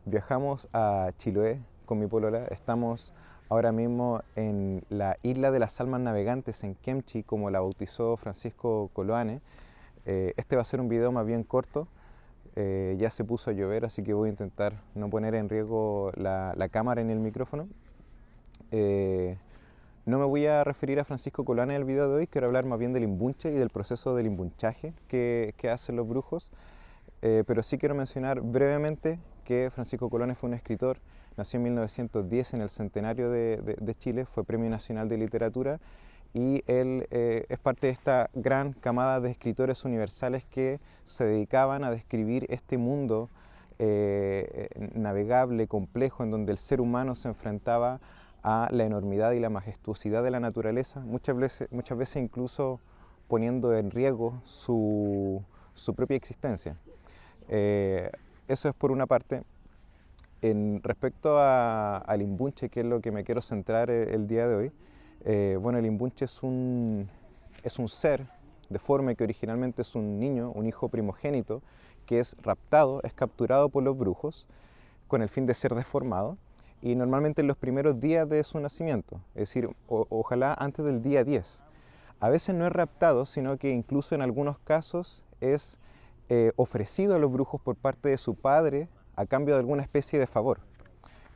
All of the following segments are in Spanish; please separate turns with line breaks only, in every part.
Viajamos a Chiloé con mi polola. Estamos ahora mismo en la isla de las almas navegantes en Kemchi, como la bautizó Francisco Coloane. Este va a ser un video más bien corto. Ya se puso a llover, así que voy a intentar no poner en riesgo la cámara ni el micrófono. No me voy a referir a Francisco Coloane en el video de hoy, quiero hablar más bien del imbunche y del proceso del imbunchaje que hacen los brujos. Pero sí quiero mencionar brevemente que Francisco Coloane fue un escritor, nació en 1910 en el centenario de Chile, fue Premio Nacional de Literatura y él es parte de esta gran camada de escritores universales que se dedicaban a describir este mundo navegable, complejo, en donde el ser humano se enfrentaba a la enormidad y la majestuosidad de la naturaleza, muchas veces incluso poniendo en riesgo su propia existencia. Eso es por una parte. Respecto al imbunche, que es lo que me quiero centrar el día de hoy, bueno, el imbunche es un ser deforme que originalmente es un niño, un hijo primogénito, que es raptado, es capturado por los brujos con el fin de ser deformado y normalmente en los primeros días de su nacimiento, es decir, ojalá antes del día 10. A veces no es raptado, sino que incluso en algunos casos es ofrecido a los brujos por parte de su padre a cambio de alguna especie de favor.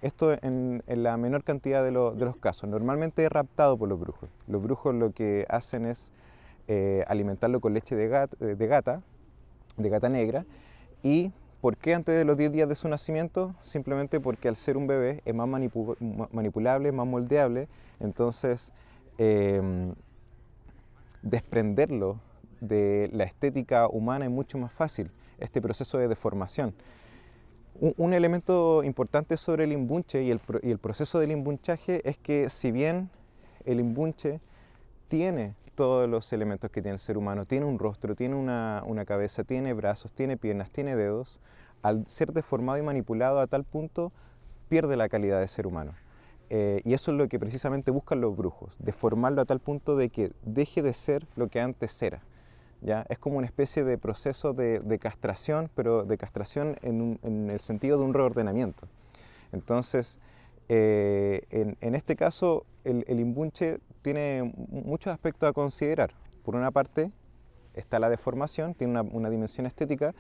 Esto en la menor cantidad de los casos. Normalmente es raptado por los brujos. Los brujos lo que hacen es alimentarlo con leche de gata negra. ¿Y por qué antes de los 10 días de su nacimiento? Simplemente porque al ser un bebé es más manipulable, más moldeable. Entonces, desprenderlo de la estética humana es mucho más fácil, este proceso de deformación. Un elemento importante sobre el imbunche y el proceso del imbunchaje es que si bien el imbunche tiene todos los elementos que tiene el ser humano, tiene un rostro, tiene una cabeza, tiene brazos, tiene piernas, tiene dedos, al ser deformado y manipulado a tal punto pierde la calidad de ser humano. Y eso es lo que precisamente buscan los brujos, deformarlo a tal punto de que deje de ser lo que antes era. ¿Ya? Es como una especie de proceso de castración, pero de castración en el sentido de un reordenamiento. Entonces, en este caso, el imbunche tiene muchos aspectos a considerar. Por una parte, está la deformación, tiene una dimensión estética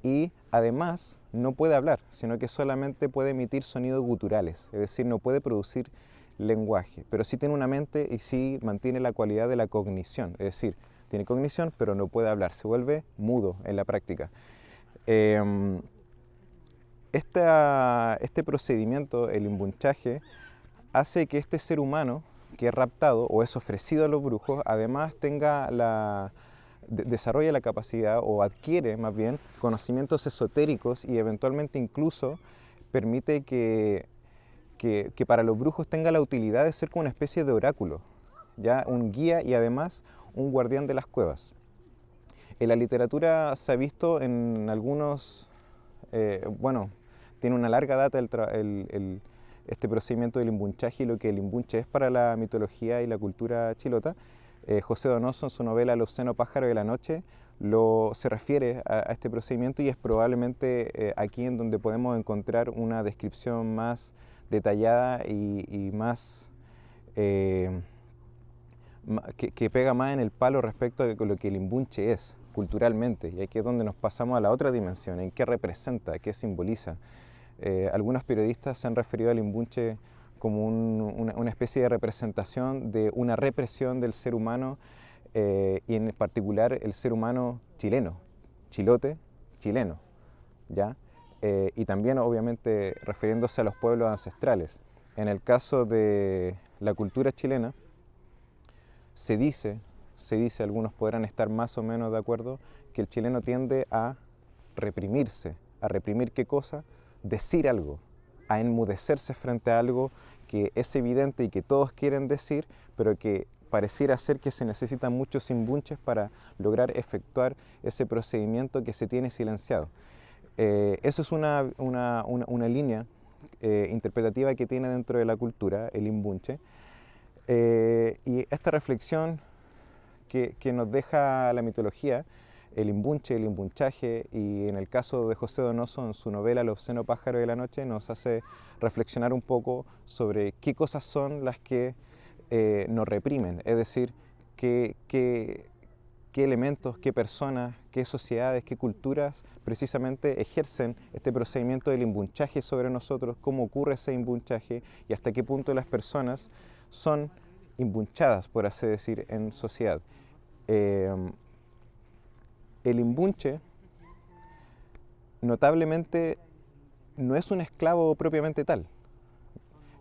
y además no puede hablar, sino que solamente puede emitir sonidos guturales, es decir, no puede producir lenguaje, pero sí tiene una mente y sí mantiene la cualidad de la cognición, es decir, tiene cognición pero no puede hablar, se vuelve mudo en la práctica. Este procedimiento, el imbunchaje, hace que este ser humano que es raptado o es ofrecido a los brujos, además desarrolla la capacidad o adquiere más bien conocimientos esotéricos y eventualmente incluso permite que para los brujos tenga la utilidad de ser como una especie de oráculo, ya un guía y además un guardián de las cuevas. En la literatura se ha visto en algunos, bueno, tiene una larga data este procedimiento del imbunchaje y lo que el imbunche es para la mitología y la cultura chilota. José Donoso en su novela El obsceno pájaro de la noche se refiere a este procedimiento y es probablemente aquí en donde podemos encontrar una descripción más detallada y más que pega más en el palo respecto a lo que el imbunche es culturalmente, y aquí es donde nos pasamos a la otra dimensión, en qué representa, qué simboliza. Algunos periodistas se han referido al imbunche como una especie de representación de una represión del ser humano y en particular el ser humano chileno, chilote, chileno, ¿ya? Y también obviamente refiriéndose a los pueblos ancestrales. En el caso de la cultura chilena, se dice, algunos podrán estar más o menos de acuerdo, que el chileno tiende a reprimirse. ¿A reprimir qué cosa? Decir algo, a enmudecerse frente a algo que es evidente y que todos quieren decir, pero que pareciera ser que se necesitan muchos imbunches para lograr efectuar ese procedimiento que se tiene silenciado. Eso es una línea interpretativa que tiene dentro de la cultura, el imbunche. Y esta reflexión que nos deja la mitología el imbunche, el imbunchaje, y en el caso de José Donoso, en su novela El obsceno pájaro de la noche, nos hace reflexionar un poco sobre qué cosas son las que nos reprimen, es decir, qué elementos, qué personas, qué sociedades, qué culturas precisamente ejercen este procedimiento del imbunchaje sobre nosotros, cómo ocurre ese imbunchaje y hasta qué punto las personas son imbunchadas, por así decir, en sociedad. Eh, el imbunche notablemente no es un esclavo propiamente tal.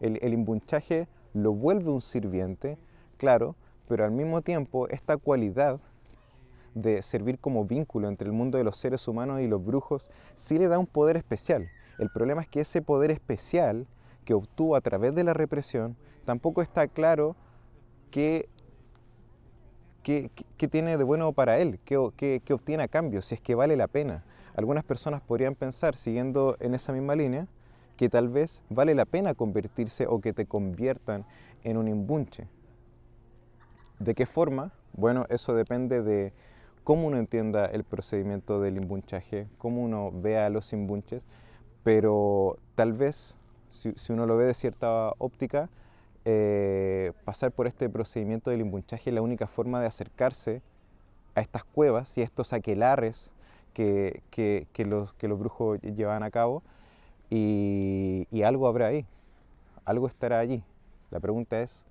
El imbunchaje lo vuelve un sirviente, claro, pero al mismo tiempo esta cualidad de servir como vínculo entre el mundo de los seres humanos y los brujos sí le da un poder especial. El problema es que ese poder especial que obtuvo a través de la represión tampoco está claro qué tiene de bueno para él, qué obtiene a cambio, si es que vale la pena. Algunas personas podrían pensar, siguiendo en esa misma línea, que tal vez vale la pena convertirse o que te conviertan en un imbunche. ¿De qué forma? Bueno, eso depende de cómo uno entienda el procedimiento del imbunchaje, cómo uno vea a los imbunches, pero tal vez, si uno lo ve de cierta óptica, pasar por este procedimiento del imbunchaje es la única forma de acercarse a estas cuevas y a estos aquelarres que los brujos llevan a cabo, y algo habrá ahí, algo estará allí. La pregunta es,